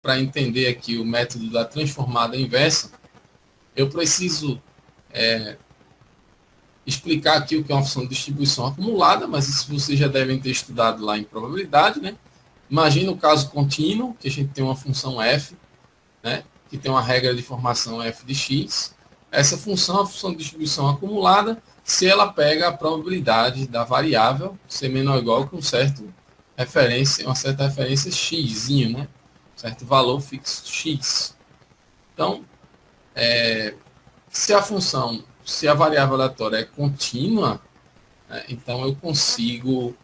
para entender aqui o método da transformada inversa, eu preciso explicar aqui o que é uma função de distribuição acumulada, mas isso vocês já devem ter estudado lá em probabilidade, né? Imagina o caso contínuo, que a gente tem uma função f, né, que tem uma regra de formação f de x. Essa função é a função de distribuição acumulada se ela pega a probabilidade da variável ser menor ou igual que uma certa referência x, né? Certo valor fixo x. Então, se a variável aleatória é contínua, né, então eu consigo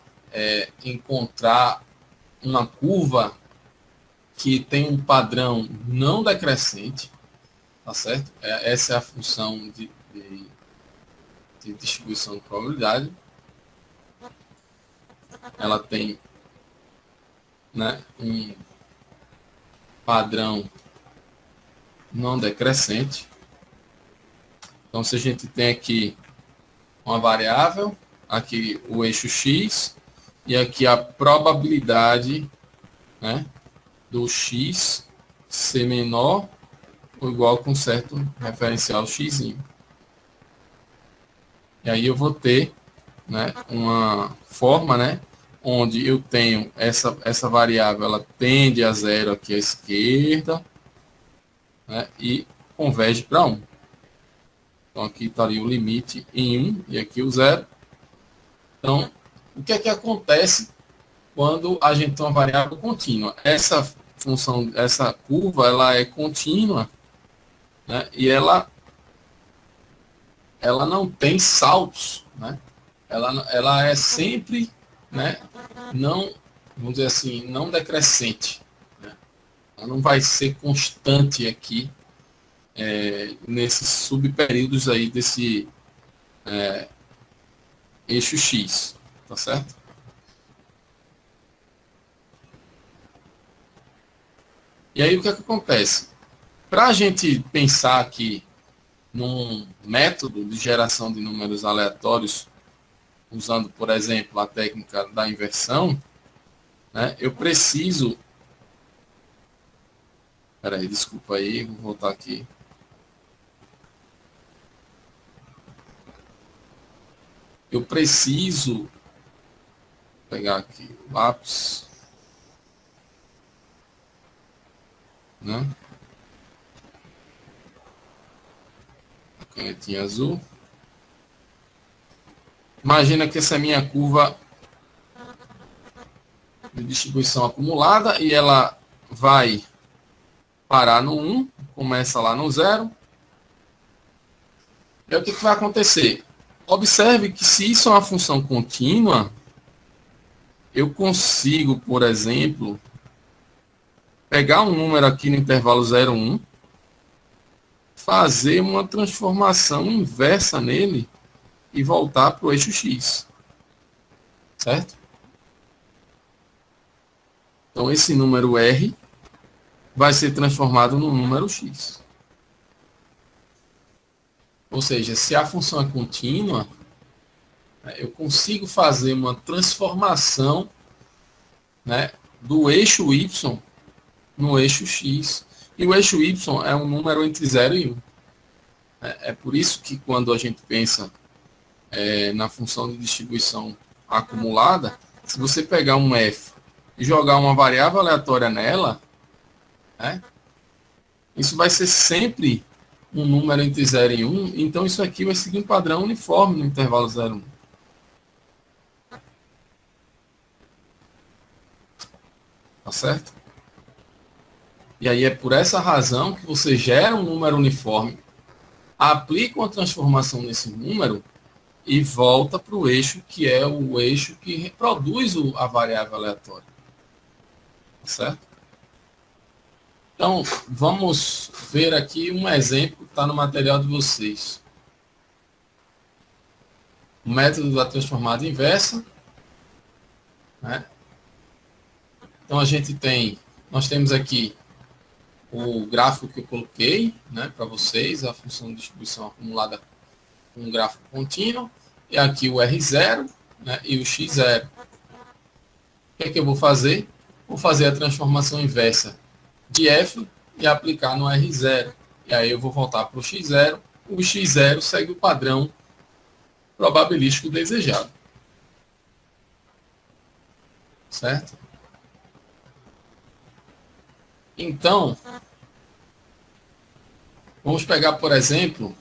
encontrar uma curva que tem um padrão não decrescente, tá certo? Essa é a função de distribuição de probabilidade. Ela tem, né, um padrão não decrescente. Então, se a gente tem aqui uma variável, aqui o eixo x, e aqui a probabilidade, né, do x ser menor ou igual com certo referencial x. E aí eu vou ter, né, uma forma, né, onde eu tenho essa variável, ela tende a zero aqui à esquerda, né, e converge para 1. Então, aqui estaria o limite em 1 e aqui o zero. Então, o que é que acontece quando a gente tem uma variável contínua? Essa função, essa curva, ela é contínua, né, e ela não tem saltos, né? Ela é sempre, né, não, vamos dizer assim, não decrescente, né? Ela não vai ser constante aqui nesses subperíodos aí desse eixo X, tá certo? E aí o que é que acontece? Para a gente pensar aqui num método de geração de números aleatórios, usando, por exemplo, a técnica da inversão, né, eu preciso... Peraí, desculpa aí, vou voltar aqui. Eu preciso pegar aqui o lápis, né? A canetinha azul. Imagina que essa é a minha curva de distribuição acumulada e ela vai parar no 1, começa lá no 0. E o que vai acontecer? Observe que se isso é uma função contínua, eu consigo, por exemplo, pegar um número aqui no intervalo 0, 1, fazer uma transformação inversa nele e voltar para o eixo X. Certo? Então, esse número R vai ser transformado no número X. Ou seja, se a função é contínua, eu consigo fazer uma transformação, né, do eixo Y no eixo X. E o eixo Y é um número entre 0 e 1. É por isso que quando a gente pensa na função de distribuição acumulada, se você pegar um f e jogar uma variável aleatória nela, né, isso vai ser sempre um número entre 0 e 1, então isso aqui vai seguir um padrão uniforme no intervalo 0 e 1. Tá certo? E aí é por essa razão que você gera um número uniforme, aplica uma transformação nesse número e volta para o eixo que é o eixo que reproduz a variável aleatória. Tá certo? Então, vamos ver aqui um exemplo que está no material de vocês. O método da transformada inversa. Né? Então, nós temos aqui o gráfico que eu coloquei, né, para vocês, a função de distribuição acumulada com um gráfico contínuo, e aqui o R0, né, e o X0. O que é que eu vou fazer? Vou fazer a transformação inversa de f e aplicar no R0. E aí eu vou voltar para o x0. O x0 segue o padrão probabilístico desejado. Certo? Então, vamos pegar, por exemplo,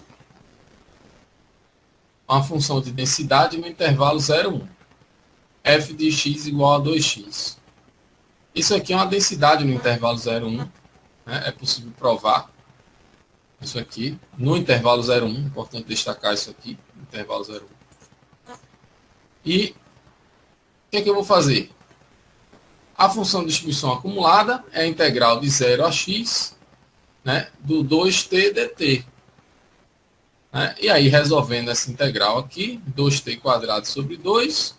uma função de densidade no intervalo 0, 1. f de x igual a 2x. Isso aqui é uma densidade no intervalo 0, 1. Né? É possível provar isso aqui no intervalo 0, 1. Importante destacar isso aqui, no intervalo 0, 1. E o que é que eu vou fazer? A função de distribuição acumulada é a integral de 0 a x, né, do 2t dt. Né? E aí, resolvendo essa integral aqui, 2t quadrado sobre 2,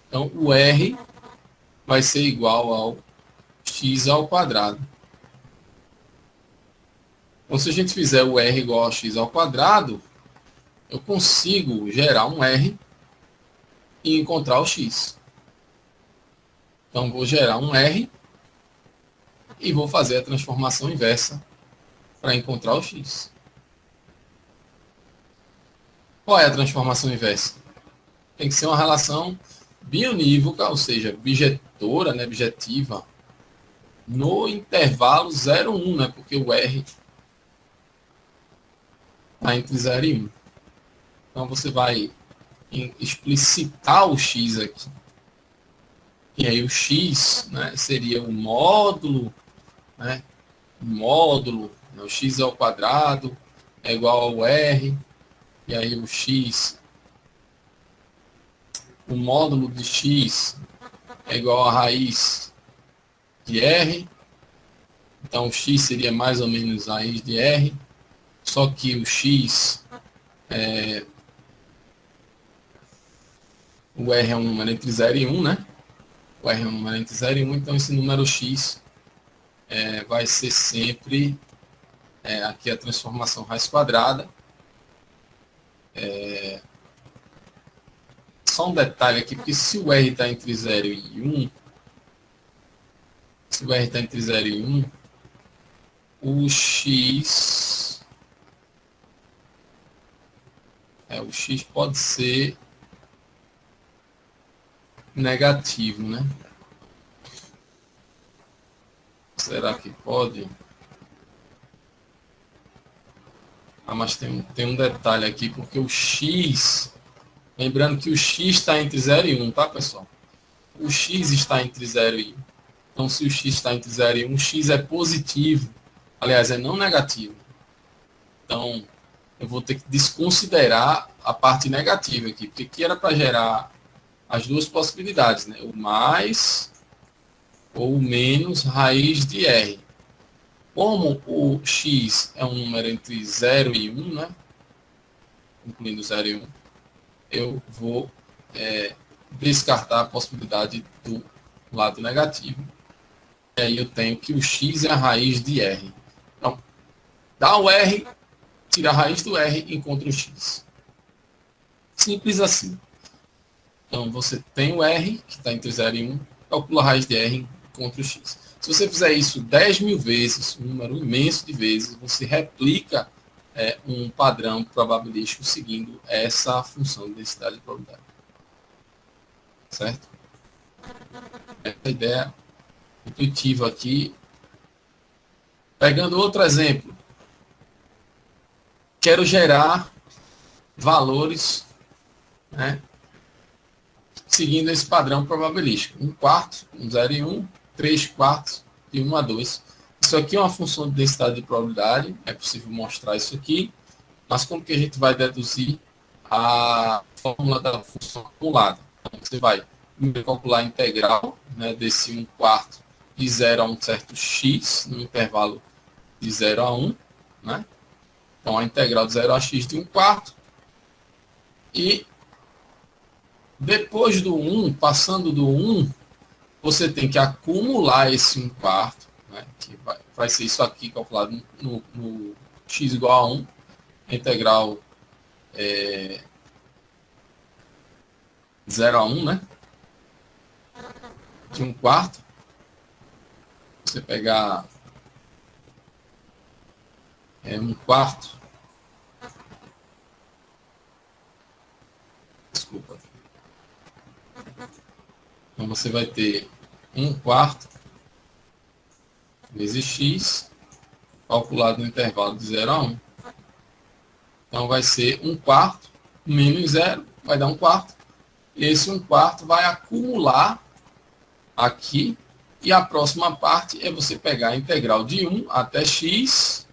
então o r vai ser igual ao x ao quadrado. Então, se a gente fizer o r igual a x ao quadrado, eu consigo gerar um r e encontrar o x. Então, vou gerar um r e vou fazer a transformação inversa para encontrar o x. Qual é a transformação inversa? Tem que ser uma relação bionívoca, ou seja, bijetora, né, bijetiva, no intervalo 0, 1, né, porque o R está entre 0 e 1. Então, você vai explicitar o x aqui. E aí o x, né, seria o módulo, né, o x ao quadrado é igual ao R, e aí o x, o módulo de x é igual a raiz de R, então o x seria mais ou menos a raiz de R, só que o x, o R é um número entre 0 e 1, né? O R é um número entre 0 e 1, então esse número x vai ser sempre aqui a transformação raiz quadrada. Só um detalhe aqui, porque se o R está entre 0 e 1, se o R está entre 0 e 1, o x pode ser negativo, né? Será que pode? Mas tem um detalhe aqui, porque o x, lembrando que o x está entre 0 e 1, tá, pessoal? O x está entre 0 e 1. Então, se o x está entre 0 e 1, o x é positivo. Aliás, é não negativo. Então, eu vou ter que desconsiderar a parte negativa aqui, porque aqui era para gerar as duas possibilidades, né? O mais ou o menos raiz de R. Como o x é um número entre 0 e 1, né? Incluindo 0 e 1, eu vou descartar a possibilidade do lado negativo. E aí eu tenho que o x é a raiz de R. Então, dá o R, tira a raiz do R e encontra o x. Simples assim. Então, você tem o R, que está entre 0 e 1, calcula a raiz de R e encontra o x. Se você fizer isso 10 mil vezes, um número imenso de vezes, você replica um padrão probabilístico seguindo essa função de densidade de probabilidade. Certo? Essa ideia intuitiva aqui. Pegando outro exemplo. Quero gerar valores, né, seguindo esse padrão probabilístico. 1 quarto, 0 e 1, 3 quartos e 1 a 2. Isso aqui é uma função de densidade de probabilidade, é possível mostrar isso aqui, mas como que a gente vai deduzir a fórmula da função acumulada? Então, você vai calcular a integral, né, desse 1 quarto de 0 a um certo x, no intervalo de 0 a 1, né? Então, a integral de 0 a x de 1 quarto. E depois do 1, passando do 1, você tem que acumular esse 1 quarto, né, que vai ser isso aqui calculado no x igual a 1, a integral 0 a 1, né, de 1 quarto. Você pegar um quarto. Desculpa. Então você vai ter 1 quarto vezes x, calculado no intervalo de 0 a 1. Então vai ser 1 quarto menos 0, vai dar 1 quarto. E esse 1 quarto vai acumular aqui. E a próxima parte é você pegar a integral de 1 até x,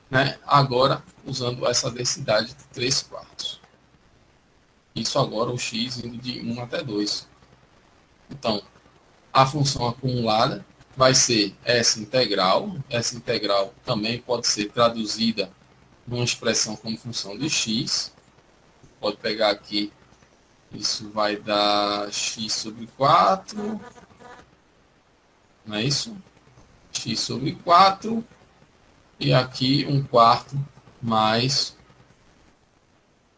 né? Agora usando essa densidade de 3 quartos. Isso agora o x indo de 1 até 2. Então, a função acumulada vai ser essa integral. Essa integral também pode ser traduzida numa expressão como função de x. Pode pegar aqui, isso vai dar x sobre 4, não é isso? X sobre 4, e aqui 1 quarto mais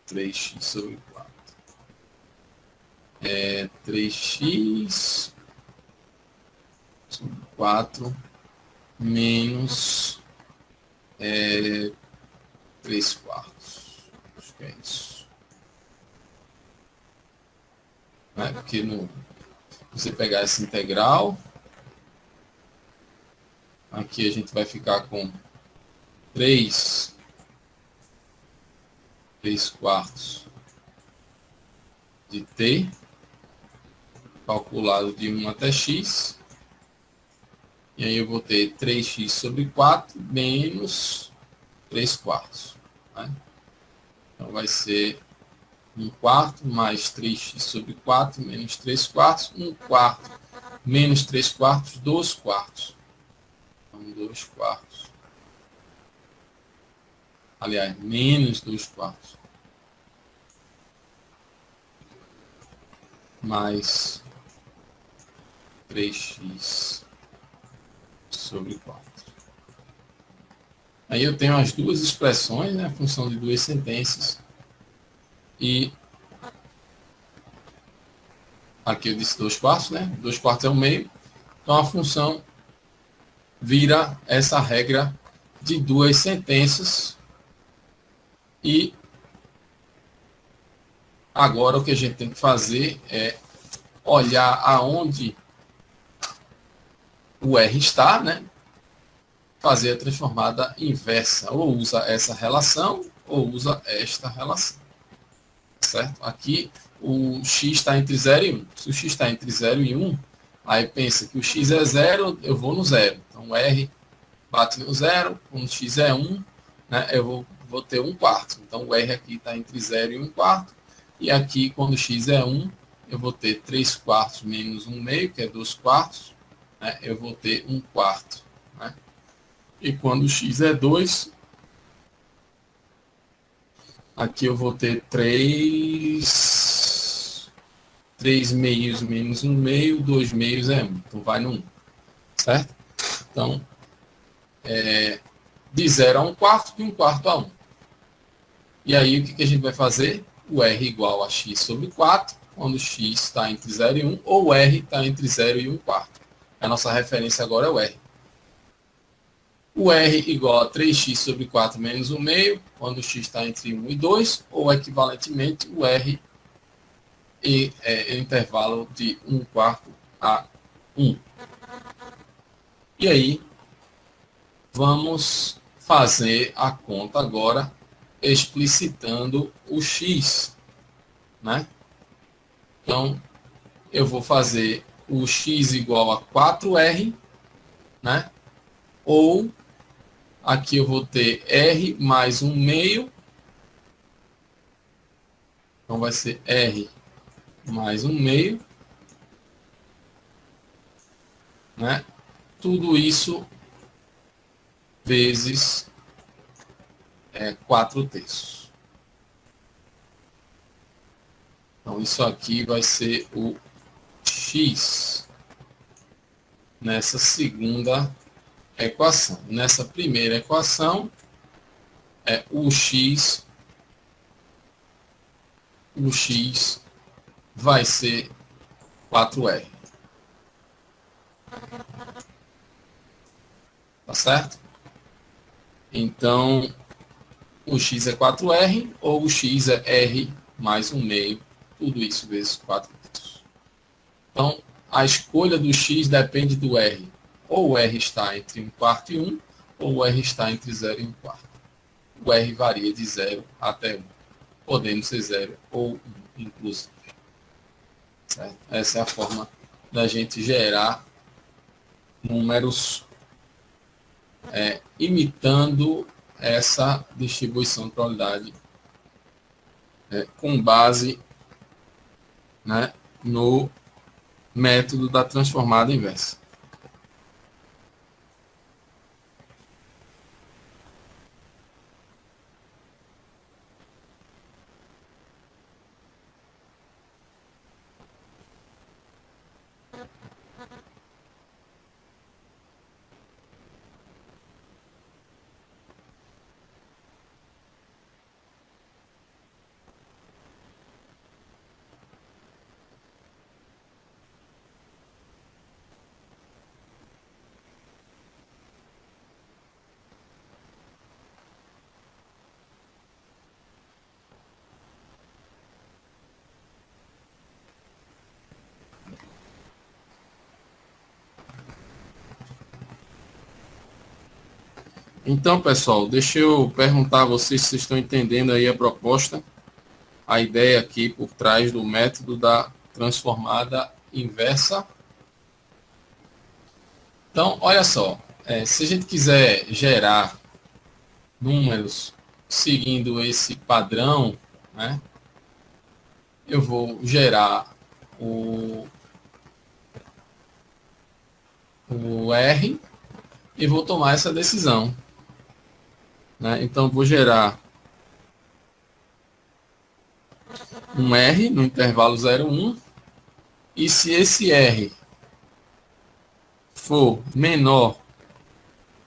3x sobre 4. 3x sobre 4 menos 3 quartos. Acho que é isso. Né? Porque você pegar essa integral, aqui a gente vai ficar com 3 quartos de t, calculado de 1 até x. E aí eu vou ter 3x sobre 4 menos 3 quartos. Né? Então vai ser 1 quarto mais 3x sobre 4 menos 3 quartos. 1 quarto menos 3 quartos, 2 quartos. Então 2 quartos. Aliás, menos 2 quartos. Mais 3x sobre 4. Aí eu tenho as duas expressões, né? A função de duas sentenças. E aqui eu disse 2 quartos, né? 2 quartos é o meio. Então a função vira essa regra de duas sentenças. E agora o que a gente tem que fazer é olhar aonde o R está, né? Fazer a transformada inversa. Ou usa essa relação, ou usa esta relação. Certo? Aqui o x está entre 0 e 1. Se o x está entre 0 e 1, aí pensa que o x é 0, eu vou no 0. Então o R bate no 0, quando o x é 1, né, eu vou ter 1 quarto. Então o R aqui está entre 0 e 1 quarto. E aqui, quando o x é 1, eu vou ter 3 quartos menos 1 meio, que é 2 quartos. Né, eu vou ter 1 quarto. Né? E quando o x é 2, aqui eu vou ter 3 meios menos 1 meio, 2 meios é 1. Então vai no 1. Certo? Então, de 0 a 1 quarto, de 1 quarto a 1. E aí, o que a gente vai fazer? O R igual a x sobre 4, quando x está entre 0 e 1, ou o R está entre 0 e 1 quarto. A nossa referência agora é o R. O R igual a 3x sobre 4 menos 1 meio, quando x está entre 1 e 2, ou equivalentemente o R é o intervalo de 1 quarto a 1. E aí, vamos fazer a conta agora explicitando o x, né? Então, eu vou fazer o x igual a 4R, né? Ou aqui eu vou ter R mais 1 meio. Então vai ser R mais 1 meio, né? Tudo isso vezes 4 terços. Então isso aqui vai ser o x nessa segunda equação. Nessa primeira equação, o x vai ser 4R. Tá certo? Então, o x é 4r, ou o x é r mais 1 meio, tudo isso vezes 4 terços. Então, a escolha do x depende do r. Ou o r está entre 1 quarto e 1, ou o r está entre 0 e 1 quarto. O r varia de 0 até 1, podendo ser 0 ou 1, inclusive. Certo? Essa é a forma da gente gerar números imitando essa distribuição de probabilidade com base, né, no método da transformada inversa. Então, pessoal, deixa eu perguntar a vocês se vocês estão entendendo aí a proposta, a ideia aqui por trás do método da transformada inversa. Então, olha só, se a gente quiser gerar números seguindo esse padrão, né, eu vou gerar o R e vou tomar essa decisão. Né? Então, vou gerar um R no intervalo 0, 1, e se esse R for menor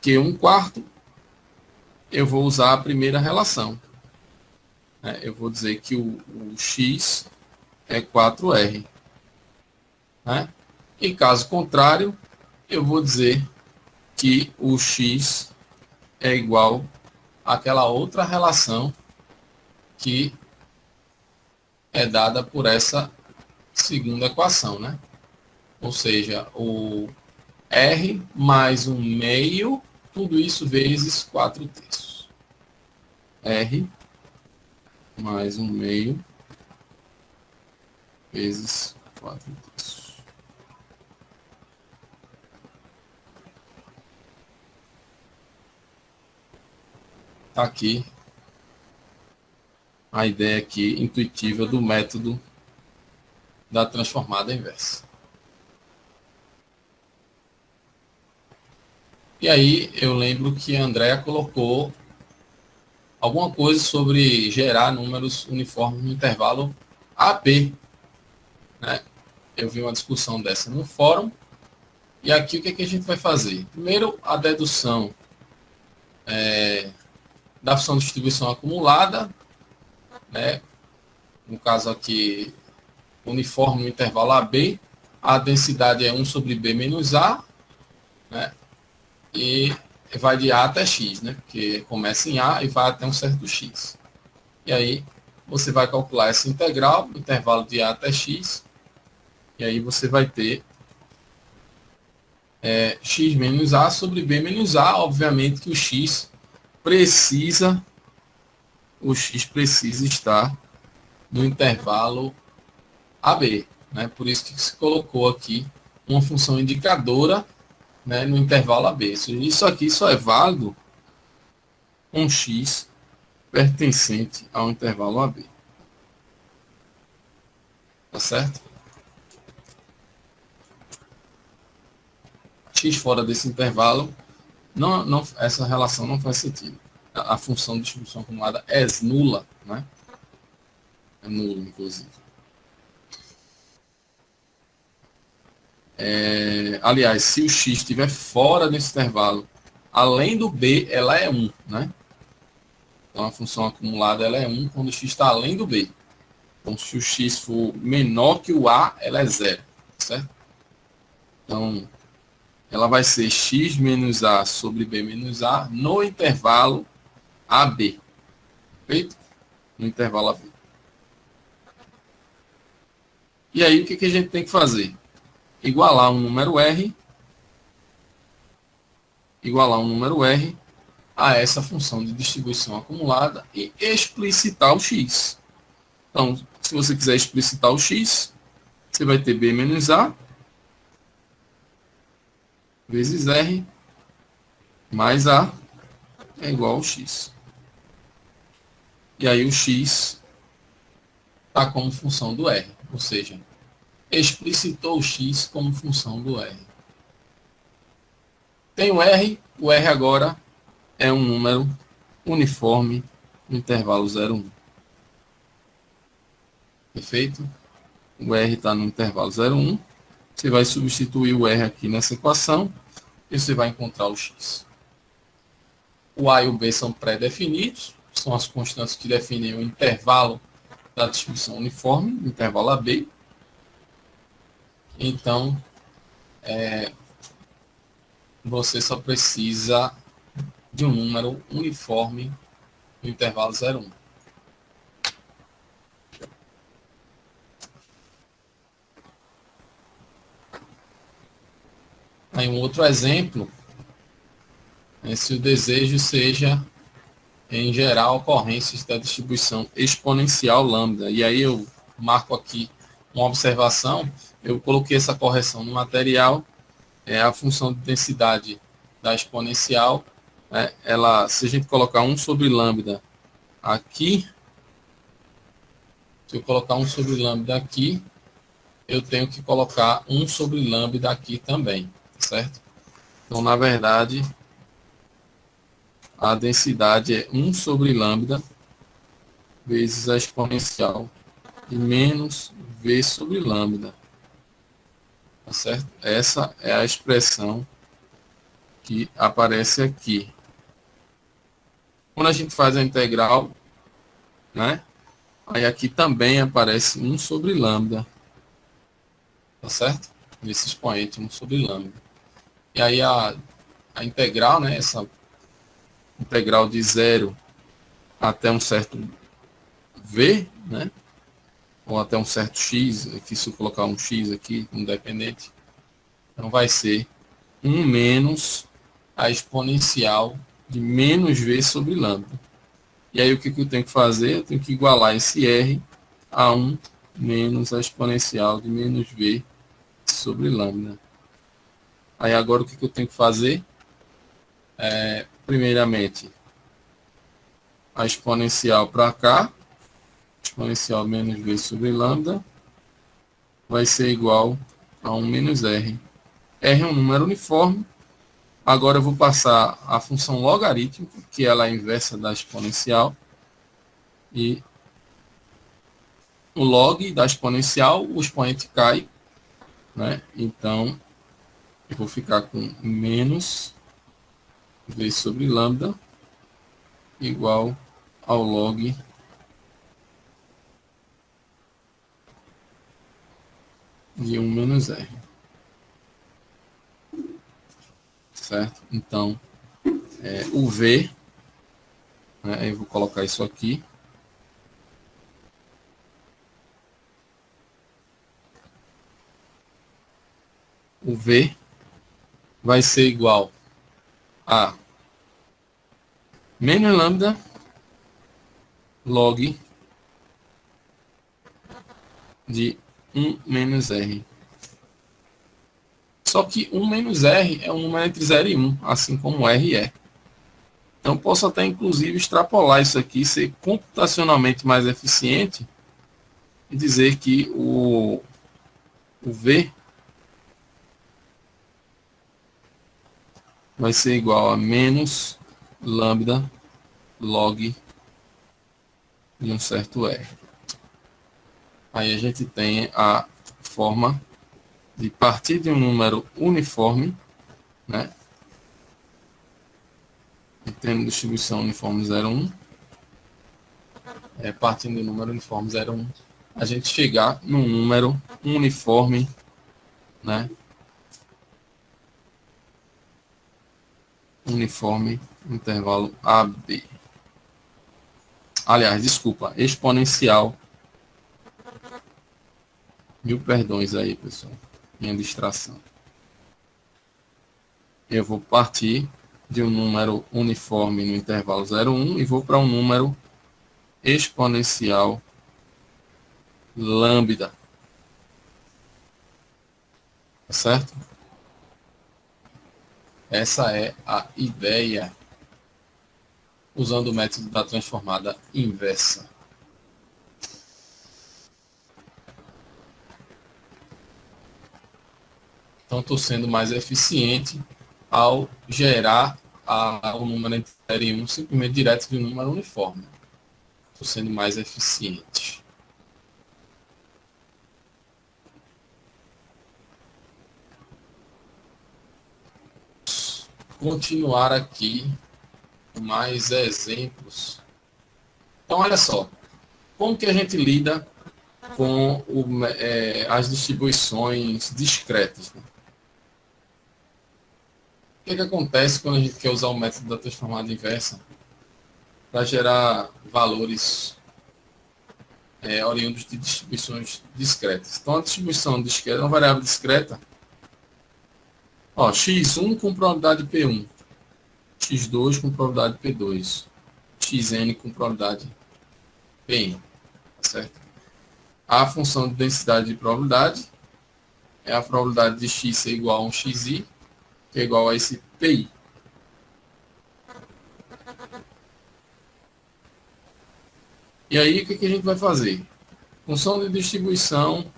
que 1 quarto, eu vou usar a primeira relação. Eu vou dizer que o X é 4R. Né? Em caso contrário, eu vou dizer que o X é igual àquela outra relação que é dada por essa segunda equação, né? Ou seja, o R mais 1 meio, tudo isso vezes 4 terços. R mais 1 meio vezes 4 terços. Tá aqui a ideia aqui intuitiva do método da transformada inversa. E aí eu lembro que a Andrea colocou alguma coisa sobre gerar números uniformes no intervalo AB. Né? Eu vi uma discussão dessa no fórum. E aqui o que, que a gente vai fazer? Primeiro, a dedução da função de distribuição acumulada, né? No caso aqui, uniforme no intervalo AB, a densidade é 1 sobre B menos A, né? E vai de A até X, né? Porque começa em A e vai até um certo X. E aí você vai calcular essa integral, intervalo de A até X, e aí você vai ter X menos A sobre B menos A. Obviamente que o X precisa estar no intervalo AB. Né? Por isso que se colocou aqui uma função indicadora, né, no intervalo AB. Isso aqui só é válido com X pertencente ao intervalo AB. Tá certo? X fora desse intervalo, essa relação não faz sentido. A função de distribuição acumulada é nula, né? É nula, inclusive. Aliás, se o x estiver fora desse intervalo, além do b, ela é 1, né? Então, a função acumulada ela é 1 quando o x está além do b. Então, se o x for menor que o a, ela é 0, certo? Então, ela vai ser x menos a sobre b menos a no intervalo AB. Feito? No intervalo AB. E aí, o que a gente tem que fazer? Igualar um número R a essa função de distribuição acumulada e explicitar o x. Então, se você quiser explicitar o x, você vai ter b menos a vezes r mais a é igual ao x. E aí o x está como função do r, ou seja, explicitou o x como função do r. Tem o r agora é um número uniforme no intervalo 0, 1. Perfeito? O R está no intervalo 0, 1. Você vai substituir o R aqui nessa equação e você vai encontrar o X. O A e o B são pré-definidos, são as constantes que definem o intervalo da distribuição uniforme, o intervalo AB. Então, você só precisa de um número uniforme no intervalo 0, 1. Aí um outro exemplo é se o desejo seja, em geral, ocorrências da distribuição exponencial lambda. E aí eu marco aqui uma observação, eu coloquei essa correção no material, a função de densidade da exponencial, se a gente colocar 1 sobre lambda aqui, se eu colocar 1 sobre lambda aqui, eu tenho que colocar 1 sobre lambda aqui também, certo? Então, na verdade, a densidade é 1 sobre lambda vezes a exponencial de menos v sobre lambda. Tá certo? Essa é a expressão que aparece aqui. Quando a gente faz a integral, né? Aí aqui também aparece 1 sobre lambda. Tá certo? Nesse expoente, 1 sobre lambda. E aí a integral, né? Essa integral de 0 até um certo v, né? Ou até um certo x, aqui se eu colocar um x aqui, independente, então vai ser 1 menos a exponencial de menos v sobre lambda. E aí o que eu tenho que fazer? Eu tenho que igualar esse r a 1 menos a exponencial de menos v sobre lambda. Aí agora o que eu tenho que fazer? Primeiramente, a exponencial para cá, exponencial menos v sobre lambda, vai ser igual a 1 menos r. R é um número uniforme. Agora eu vou passar a função logarítmica, que ela é a inversa da exponencial. E o log da exponencial, o expoente cai, né? Então, eu vou ficar com menos v sobre lambda igual ao log de 1 menos r. Certo? Então, o v, né, eu vou colocar isso aqui. O v vai ser igual a menos lambda log de 1 menos r. Só que 1 menos r é um número entre 0 e 1, assim como r é. Então, posso até, inclusive, extrapolar isso aqui, ser computacionalmente mais eficiente e dizer que o v vai ser igual a menos lambda log de um certo r. Aí a gente tem a forma de partir de um número uniforme, né? Tendo distribuição uniforme 0, 1, partindo do número uniforme 0, 1, a gente chegar num número uniforme, né? Uniforme intervalo AB. Aliás, desculpa, exponencial. Mil perdões aí, pessoal. Minha distração. Eu vou partir de um número uniforme no intervalo 0,1 e vou para um número exponencial lambda. Tá certo? Essa é a ideia usando o método da transformada inversa. Então, estou sendo mais eficiente ao gerar o número entre 0 e 1 simplesmente direto de um número uniforme. Estou sendo mais eficiente. Continuar aqui com mais exemplos. Então, olha só. Como que a gente lida com as distribuições discretas? Né? O que acontece quando a gente quer usar o método da transformada inversa para gerar valores oriundos de distribuições discretas? Então, a distribuição discreta é uma variável discreta. Ó, x1 com probabilidade P1, x2 com probabilidade P2, xn com probabilidade Pn. Tá certo? A função de densidade de probabilidade é a probabilidade de x ser igual a um xi, que é igual a esse pi. E aí, o que a gente vai fazer? Função de distribuição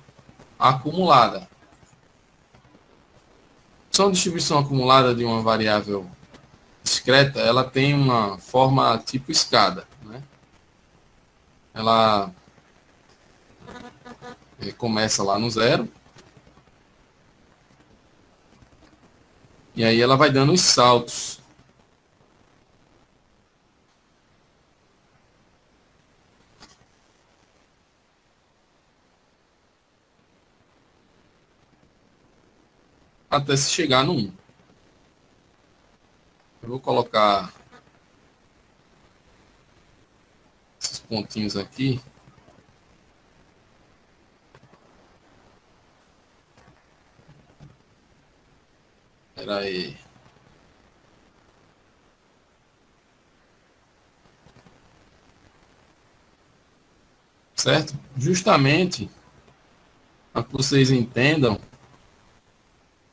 acumulada. Função de distribuição acumulada de uma variável discreta, ela tem uma forma tipo escada. Né? Ela começa lá no zero. E aí ela vai dando os saltos. Até se chegar no 1. Eu vou colocar esses pontinhos aqui. Espera aí. Certo? Justamente para que vocês entendam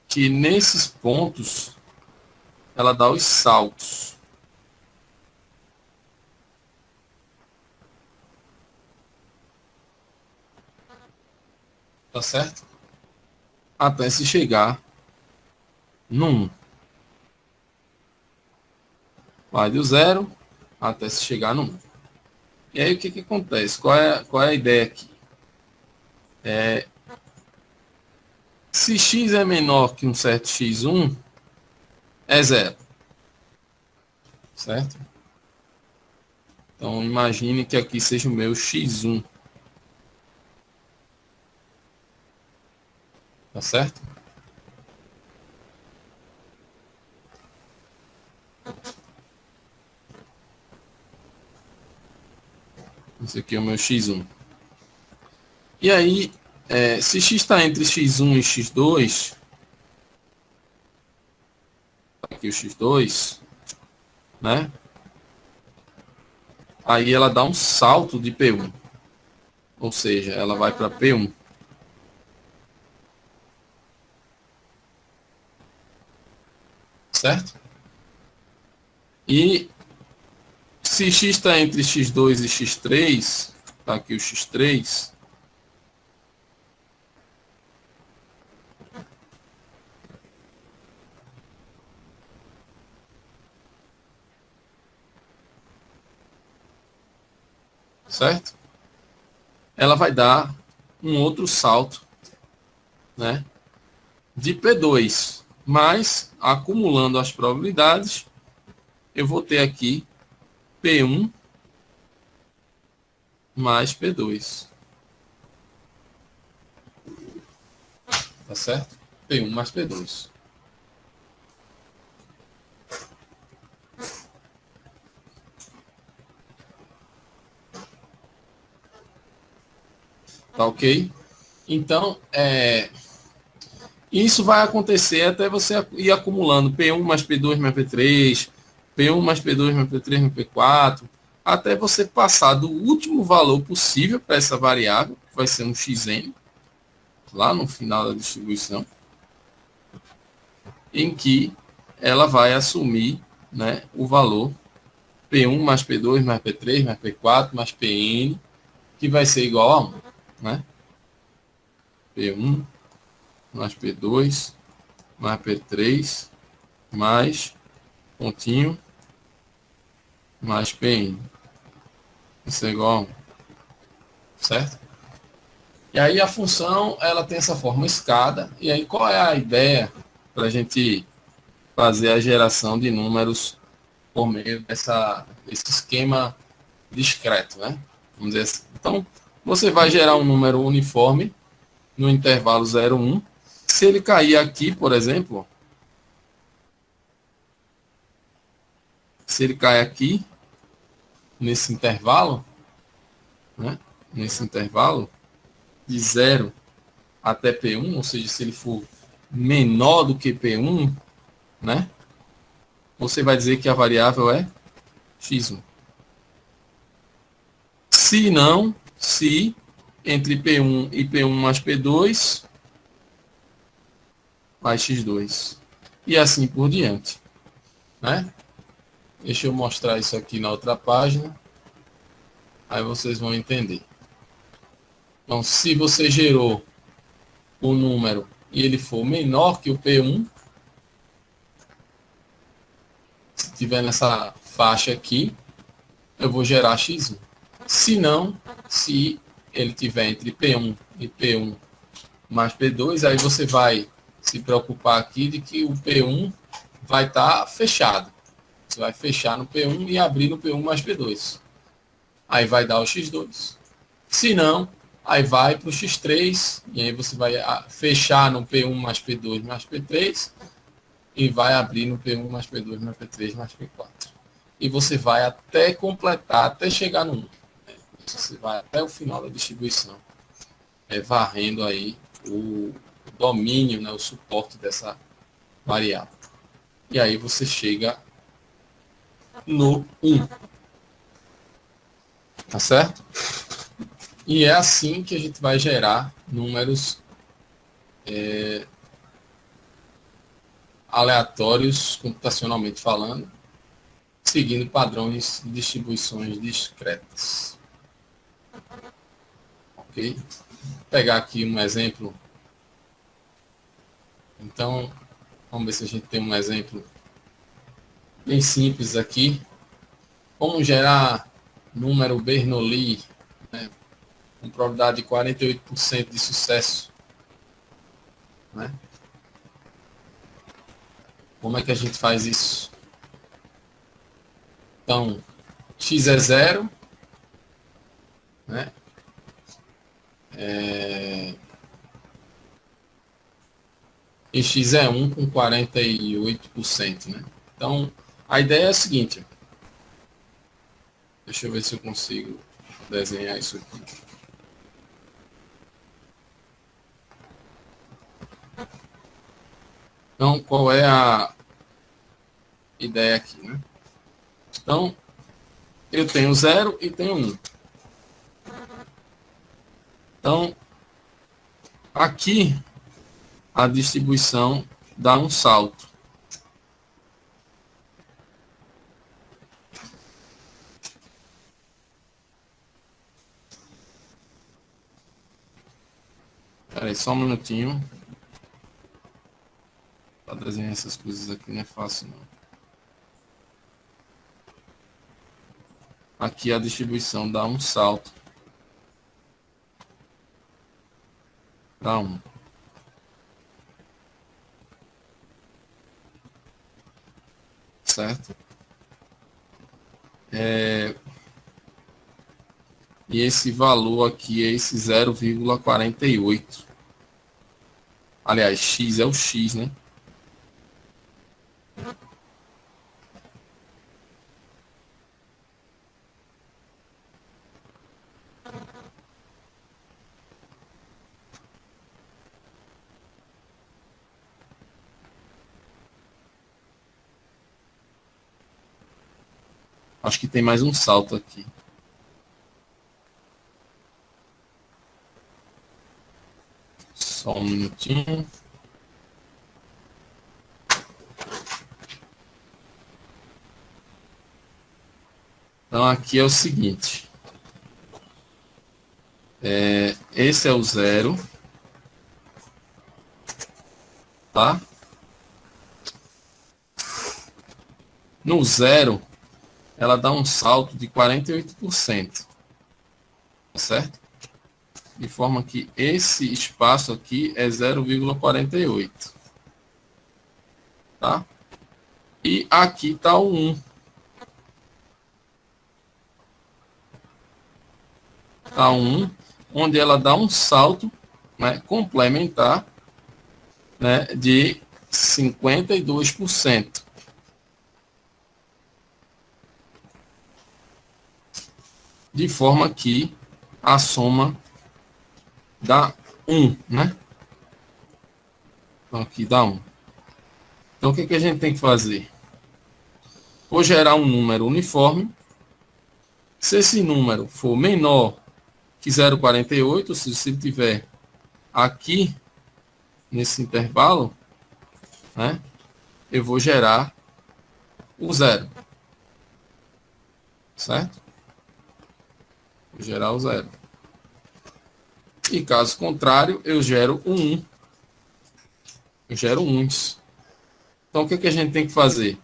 que nesses pontos ela dá os saltos. Tá certo? Até se chegar no 1. Vai do 0 até se chegar no 1. E aí o que acontece? Qual é a ideia aqui? Se x é menor que um certo x1, é 0. Certo? Então imagine que aqui seja o meu x1. Tá certo? Esse aqui é o meu x1. E aí, se x está entre x1 e x2, aqui o x2, né? Aí ela dá um salto de P1. Ou seja, ela vai para P1. Certo? E se x está entre x2 e x3, tá aqui o x3, certo? Ela vai dar um outro salto, né, de P2, mas acumulando as probabilidades, eu vou ter aqui P1 mais P2. Tá certo? P1 mais P2. Tá ok? Então, isso vai acontecer até você ir acumulando P1 mais P2 mais P3, P1 mais P2 mais P3 mais P4, até você passar do último valor possível para essa variável, que vai ser um xn, lá no final da distribuição, em que ela vai assumir, né, o valor P1 mais P2 mais P3 mais P4 mais Pn, que vai ser igual a 1. Né? P1 mais P2 mais P3 mais pontinho mais Pn. Isso é igual a 1. Certo? E aí a função ela tem essa forma escada. E aí qual é a ideia para a gente fazer a geração de números por meio desse esquema discreto, né? Vamos dizer assim. Então, você vai gerar um número uniforme no intervalo 0, 1. Se ele cair aqui, por exemplo, se ele cair aqui, nesse intervalo, né? Nesse intervalo, de 0 até P1, ou seja, se ele for menor do que P1, né? Você vai dizer que a variável é x1. Se não, se entre P1 e P1 mais P2, mais x2. E assim por diante. Né? Deixa eu mostrar isso aqui na outra página. Aí vocês vão entender. Então, se você gerou o número e ele for menor que o P1, se tiver nessa faixa aqui, eu vou gerar x1. Se não, se ele tiver entre P1 e P1 mais P2, aí você vai se preocupar aqui de que o P1 vai estar fechado. Você vai fechar no P1 e abrir no P1 mais P2. Aí vai dar o x2. Se não, aí vai para o x3 e aí você vai fechar no P1 mais P2 mais P3 e vai abrir no P1 mais P2 mais P3 mais P4. E você vai até completar, até chegar no 1. Você vai até o final da distribuição, varrendo aí o domínio, né, o suporte dessa variável. E aí você chega no 1. Tá certo? E é assim que a gente vai gerar números aleatórios, computacionalmente falando, seguindo padrões de distribuições discretas. Ok? Vou pegar aqui um exemplo. Então, vamos ver se a gente tem um exemplo bem simples aqui. Como gerar número Bernoulli, né, com probabilidade de 48% de sucesso. Né? Como é que a gente faz isso? Então, x é 0, né? E x é 1 com 48%. Né? Então, a ideia é a seguinte. Deixa eu ver se eu consigo desenhar isso aqui. Então, qual é a ideia aqui? Né? Então, eu tenho 0 e tenho 1. Então, aqui a distribuição dá um salto. Espera aí, só um minutinho. Para desenhar essas coisas aqui não é fácil, não. Aqui a distribuição dá um salto. Dá 1. Certo? E esse valor aqui é esse 0,48. Aliás, x é o x, né? Acho que tem mais um salto aqui. Só um minutinho. Então, aqui é o seguinte. Esse é o zero. Tá? No zero, ela dá um salto de 48%. Tá certo? De forma que esse espaço aqui é 0,48. Tá? E aqui está o 1. Tá 1, onde ela dá um salto, né, complementar, né, de 52%. De forma que a soma dá 1, né? Então, aqui dá 1. Então, o que a gente tem que fazer? Vou gerar um número uniforme. Se esse número for menor que 0,48, ou seja, se ele tiver aqui, nesse intervalo, né, eu vou gerar o zero. Certo? Vou gerar o zero. E caso contrário, eu gero o 1. Eu gero uns. Então, o que a gente tem que fazer?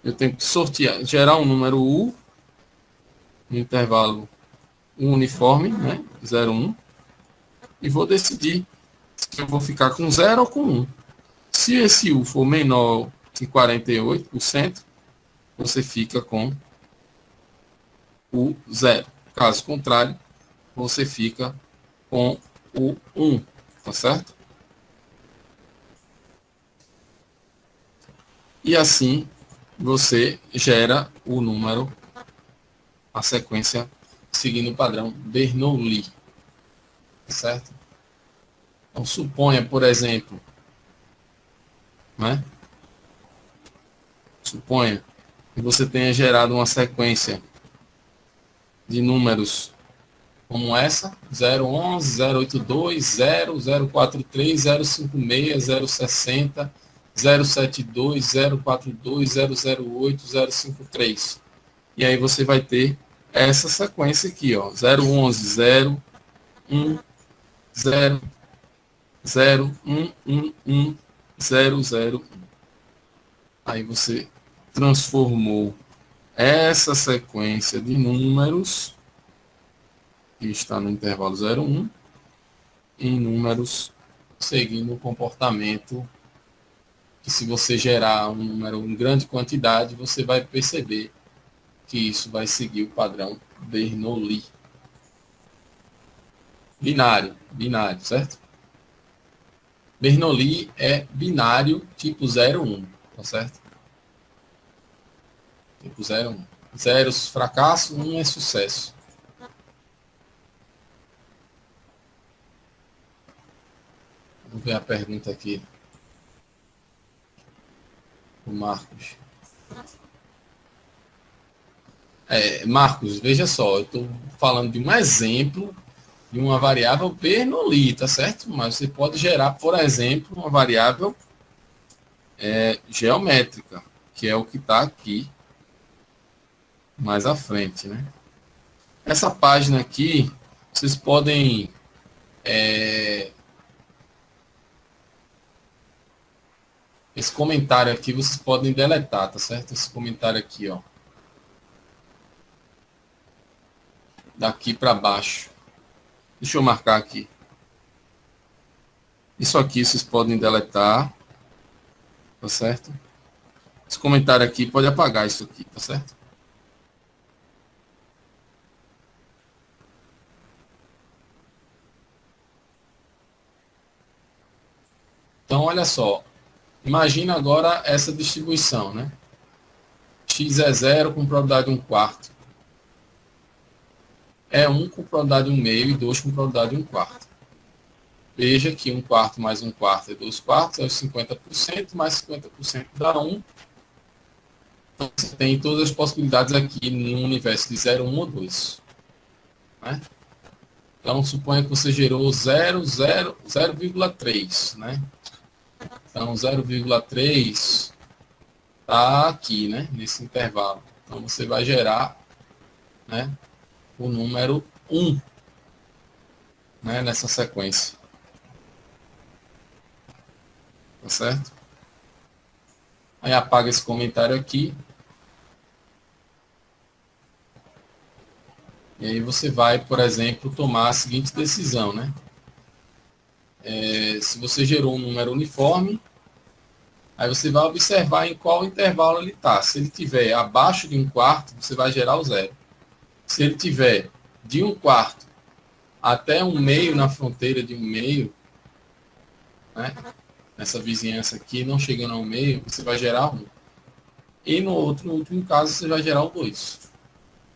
Eu tenho que sortear, gerar um número U, no intervalo uniforme, né? 0, 1. E vou decidir se eu vou ficar com 0 ou com 1. Se esse U for menor que 48%, você fica com o 0. Caso contrário, você fica com o 1. Tá certo? E assim você gera o número, a sequência, seguindo o padrão Bernoulli. Certo? Então, suponha, por exemplo, né? Suponha que você tenha gerado uma sequência de números como essa: 011, 082, 0, 043, 056, 060, 072, 042, 008, 053. E aí você vai ter essa sequência aqui, ó: 011, 0, 1, 0, 0, 1, 1, 1, 0, 0, 1. Aí você transformou essa sequência de números, que está no intervalo 0, 1, em números seguindo o comportamento que, se você gerar um número em grande quantidade, você vai perceber que isso vai seguir o padrão Bernoulli. Binário, certo? Bernoulli é binário tipo 0, 1, tá certo? Tipo 0, 1. 0 fracasso, 1 é sucesso. Vamos ver a pergunta aqui. O Marcos. Marcos, veja só, eu estou falando de um exemplo de uma variável Bernoulli, tá certo? Mas você pode gerar, por exemplo, uma variável geométrica, que é o que está aqui mais à frente, né? Essa página aqui, vocês podem esse comentário aqui vocês podem deletar, tá certo? Esse comentário aqui, ó, daqui para baixo. Deixa eu marcar aqui. Isso aqui vocês podem deletar, tá certo? Esse comentário aqui pode apagar isso aqui, tá certo? Então, olha só. Imagina agora essa distribuição, né? X é 0 com probabilidade 1/4. É 1 com probabilidade 1/2 e 2 com probabilidade 1/4. Veja que 1/4 mais 1/4 é 2/4, é 50%, mais 50% dá 1. Então, você tem todas as possibilidades aqui no universo de 0, 1 ou 2. Né? Então, suponha que você gerou 0,3, né? Então, 0,3 está aqui, né? Nesse intervalo. Então, você vai gerar, né, o número 1, né, nessa sequência. Tá certo? Aí apaga esse comentário aqui. E aí você vai, por exemplo, tomar a seguinte decisão, né? Se você gerou um número uniforme, aí você vai observar em qual intervalo ele está. Se ele estiver abaixo de 1/4, você vai gerar o 0. Se ele tiver de 1/4 até 1/2 na fronteira de 1/2, né? Nessa vizinhança aqui, não chegando ao 1/2, você vai gerar 1. E no último caso, você vai gerar o 2.